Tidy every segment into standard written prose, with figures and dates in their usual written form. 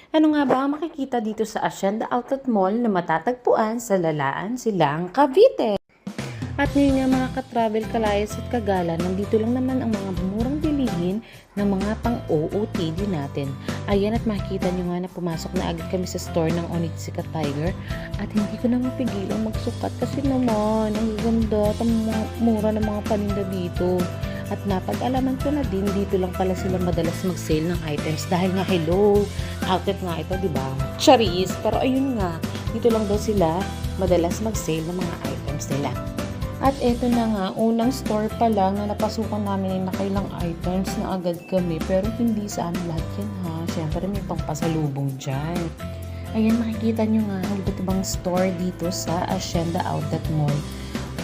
Ano nga ba ang makikita dito sa Hacienda Outlet Mall na matatagpuan sa Lalaan, Silang, Cavite? At ngayon nga mga ka-travel, kalayas at kagala, nandito lang naman ang mga murang bilihin ng mga pang-OOTD natin. Ayan, at makikita nyo nga na pumasok na agad kami sa store ng Onitsuka Tiger at hindi ko na mapigilang magsukat kasi naman ang ganda at ang mura ng mga paninda dito. At napag-alaman ko na din, dito lang pala sila madalas mag-sale ng items dahil nga hello, outlet nga ito, di ba? Charis, pero ayun nga, dito lang daw sila madalas mag-sale ng mga items nila. At eto na nga, unang store pa lang na napasukan namin ay nakailang items na agad kami, pero hindi sa amin lahat yan ha. Siyempre may pangpasalubong dyan. Ayan, makikita nyo nga ang iba't ibang store dito sa Hacienda Outlet Mall.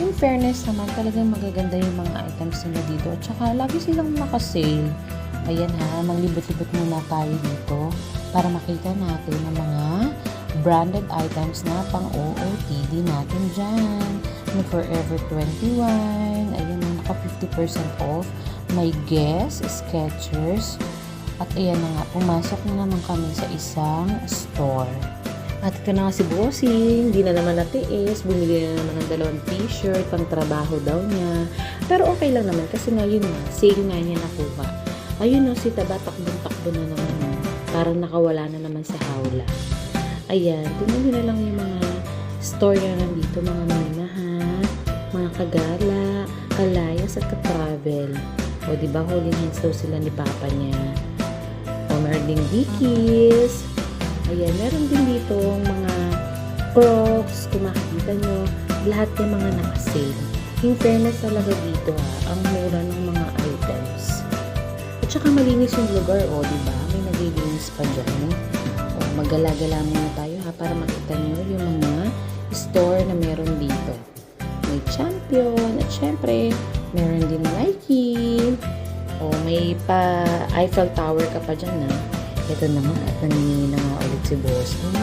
In fairness naman, talagang magaganda yung mga items nila dito. At saka, lagi silang nakasale. Ayan ha, maglibot-libot muna tayo dito para makita natin ang mga branded items na pang OOTD natin dyan. May Forever 21. Ayan, naka 50% off. May Guess, Skechers. At ayan na nga, pumasok na naman kami sa isang store. At ito na nga si Bossing, hindi na naman natiis, bumili na naman ng 2 t-shirt, pang trabaho daw niya. Pero okay lang naman kasi ngayon nga, sale nga niya nakuha. Ayun o, si Taba, takbong-takbo na naman. Parang nakawala na naman sa hawla. Ayan, tingnan nyo na lang yung mga store na nandito, mga minahan, mga kagala, kalayas at ka-travel. O diba, holding hands daw sila ni Papa niya. O meron ding Dickies. Ayan, meron din dito mga Crocs, kung makikita nyo, lahat yung mga nakasale. In fairness talaga dito ha, ang mura ng mga items. At saka malinis yung lugar, o diba? May naglilinis pa dyan. O, magala-gala muna tayo ha, para makita nyo yung mga store na meron dito. May Champion, at syempre, meron din Nike. O, may pa Eiffel Tower ka pa dyan ha. Ito na nga, at naningin na nga ulit si Bossing.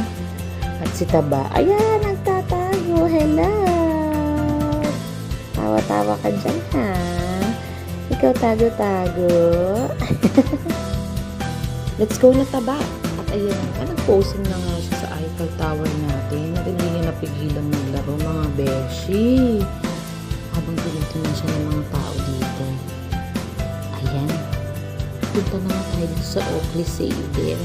At si Taba, ayan, nagtatago. Hello! Tawa-tawa ka dyan, ha? Ikaw tago-tago. Let's go na, Taba. At ayan nga, nag-posing na nga siya sa Eiffel Tower natin. At hindi niya napigilan maglaro, mga beshi. Habang tinitingnan siya ng mga tao dito. Ayan. Punta naman tayo sa Oakley Sale.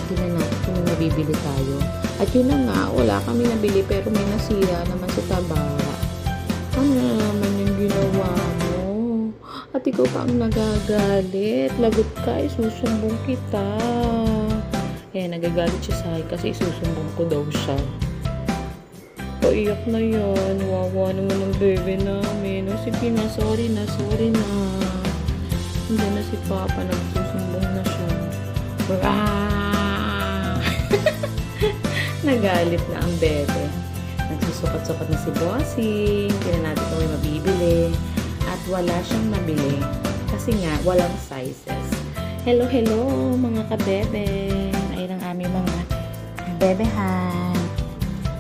Tingnan natin kung nabibili tayo. At yun na nga, wala kami nabili pero may nasira naman sa Taba. Ano naman yung ginawa mo? At ikaw pa ang nagagalit. Lagot ka, isusumbong kita. Eh, nagagalit siya sa akin kasi isusumbong ko daw siya. Paiyak na yan. Wawa naman ang bebe namin. O sige na, sorry na. Hindi na si Papa, nagsusumbong na siya. Nagalit na ang bebe. Nagsusukat-sukat na si Bossing. Tingnan natin kung may mabibili. At wala siyang nabili. Kasi nga, walang sizes. Hello, mga kabebe. Ayun ang aming mga bebehan.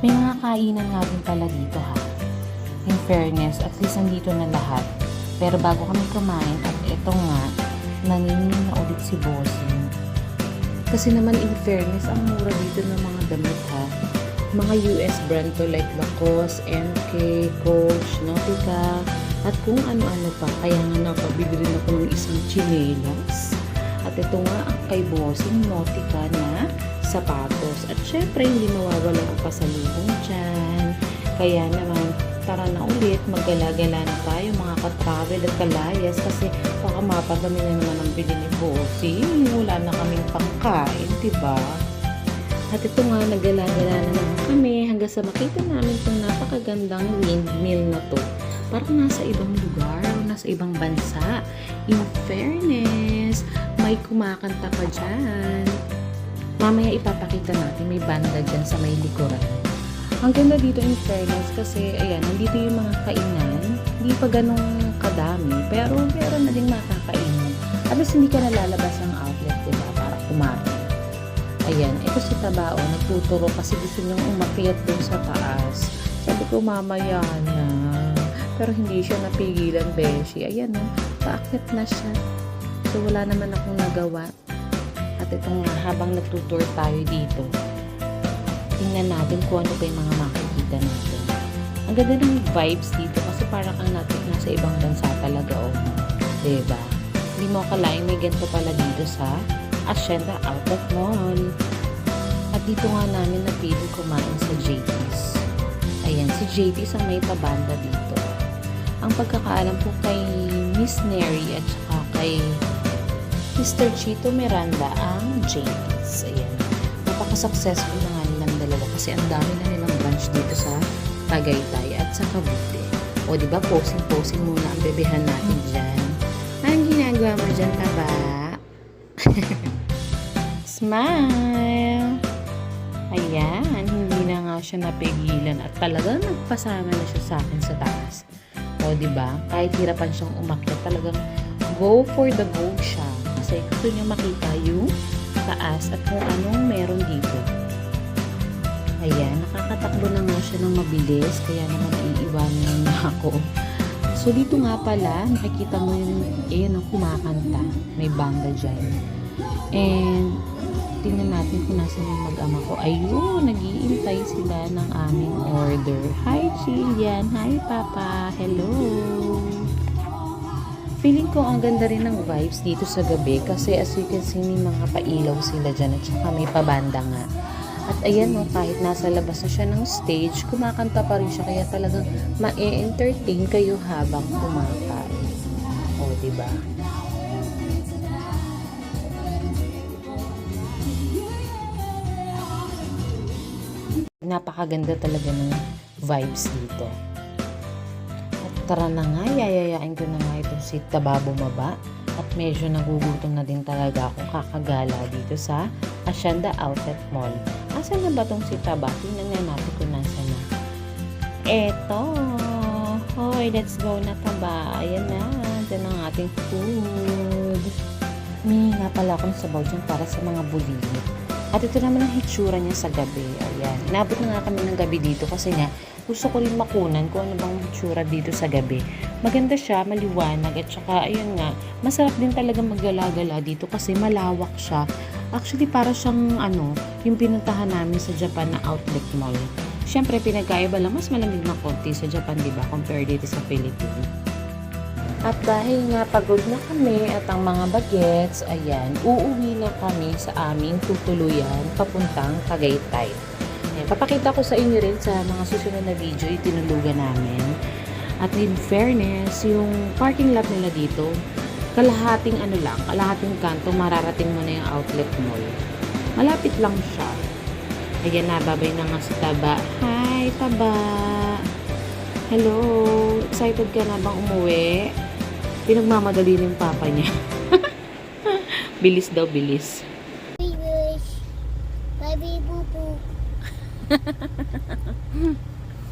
May mga kainan nga din pala dito ha. In fairness, at least nandito na lahat. Pero bago kami kumain, at eto nga, nanginginig na ulit si Bossing. Kasi naman in fairness, ang mura dito ng mga damit ha. Mga US brand to like Lacoste, MK, Coach, Nautica, at kung ano-ano pa. Kaya nga napabili rin ako ng isang chinelas. At ito nga ang kay Bossing, Nautica na sapatos. At syempre, hindi mawawala ang pasalubong dyan. Kaya naman, tara na ulit, maggala-gala na tayo mga ka-travel at kalayas kasi baka mapadami na naman ang bili ni Bossing. Wala na kaming pangkain, diba? At ito nga, naggala-gala na naman kami hanggang sa makita namin itong napakagandang windmill na to. Parang nasa ibang lugar, nasa ibang bansa. In fairness, may kumakanta pa dyan. Mamaya ipapakita natin, may banda dyan sa may likuran. Ang ganda dito in fairness kasi ayan, nandito yung mga kainan, hindi pa ganong kadami, pero meron na din makakainan. At least hindi ka nalalabas ng outlet, diba, para kumain. Ayan, ito si Tabao, nagtuturo kasi gusto niyang umakyat dun sa taas. Sabi ko, mamaya na. Pero hindi siya napigilan, beshi. Ayan o, paakyat na siya. So, wala naman akong nagawa. At at itong habang nagtutour tayo dito, tingnan natin kung ano pa yung mga makikita natin. Ang ganda ng vibes dito kasi parang kang nasa ibang bansa talaga, oh. Diba? Hindi mo akalain may ganito pala dito sa Hacienda Outlet Mall. At dito nga namin napiling kumain sa JT's. Ayan, si JT's ang may pabanda dito. Ang pagkakaalam ko kay Miss Neri at saka kay Mr. Chito Miranda ang JT's. Ayan. Napaka-successful na nga nilang dalawa kasi ang dami na nilang branch dito sa Tagaytay at sa Cavite. O diba, posing-posing muna ang bebehan natin dyan. Anong ginagawa mo dyan, taba? Smile! Ayan, hindi na nga siya napigilan at talagang nagpasama na siya sa akin sa taas. O diba, kahit hirapan siyang umakyat, talagang go for the go siya. Kasi gusto niya makita yung taas at kung anong meron dito. Ayan, nakakatakbo na nga siya ng mabilis, kaya naman iiwanan niya ako. So dito nga pala, nakikita mo yung kumakanta. May banda dyan. And tingnan natin kung nasan yung mag-ama ko. Ayun, nag-iintay sila ng aming order. Hi, Jillian. Hi, Papa. Hello. Feeling ko ang ganda rin ng vibes dito sa gabi kasi as you can see, may mga pailaw sila dyan at saka may pabanda nga. At ayan, no, kahit nasa labas na siya ng stage, kumakanta pa rin siya kaya talagang ma-entertain kayo habang kumakain. O, diba? Napakaganda talaga ng vibes dito. At tara na nga, yayayain ko na nga itong si Taba bumaba. At medyo nagugutom na din talaga akong kakagala dito sa Hacienda Outlet Mall. Asan na ba itong si Taba? Tingnan nga natin kung nasa na. Eto! Hoy, let's go na, Taba. Ayan na, dyan ang ating food. May nga pala akong sabaw dyan para sa mga bulilit. At ito naman ang hitsura niya sa gabi. Ayan. Inabot na nga kami ng gabi dito kasi nga gusto ko rin makunan kung ano bang hitsura dito sa gabi. Maganda siya, maliwanag at saka ayun nga, masarap din talaga maggala-gala dito kasi malawak siya. Actually, para siyang yung pinuntahan namin sa Japan na outlet mall. Siyempre, pinagkaiba lang, mas malamig na konti sa Japan, diba? Compare dito sa Philippines. At dahil nga pagod na kami at ang mga bagets, ayan, uuwi na kami sa aming tutuluyan papuntang Tagaytay. Ayan, papakita ko sa inyo rin sa mga susunod na video yung tinulugan namin. At in fairness, yung parking lot nila dito, kalahating kanto, mararating mo na yung outlet mall. Malapit lang siya. Ayan na, babay na nga si Taba. Hi, Taba! Hello! Excited ka na bang umuwi? Pinagmamadali ng papa niya. Bilis daw, bilis. Bye, boo boo.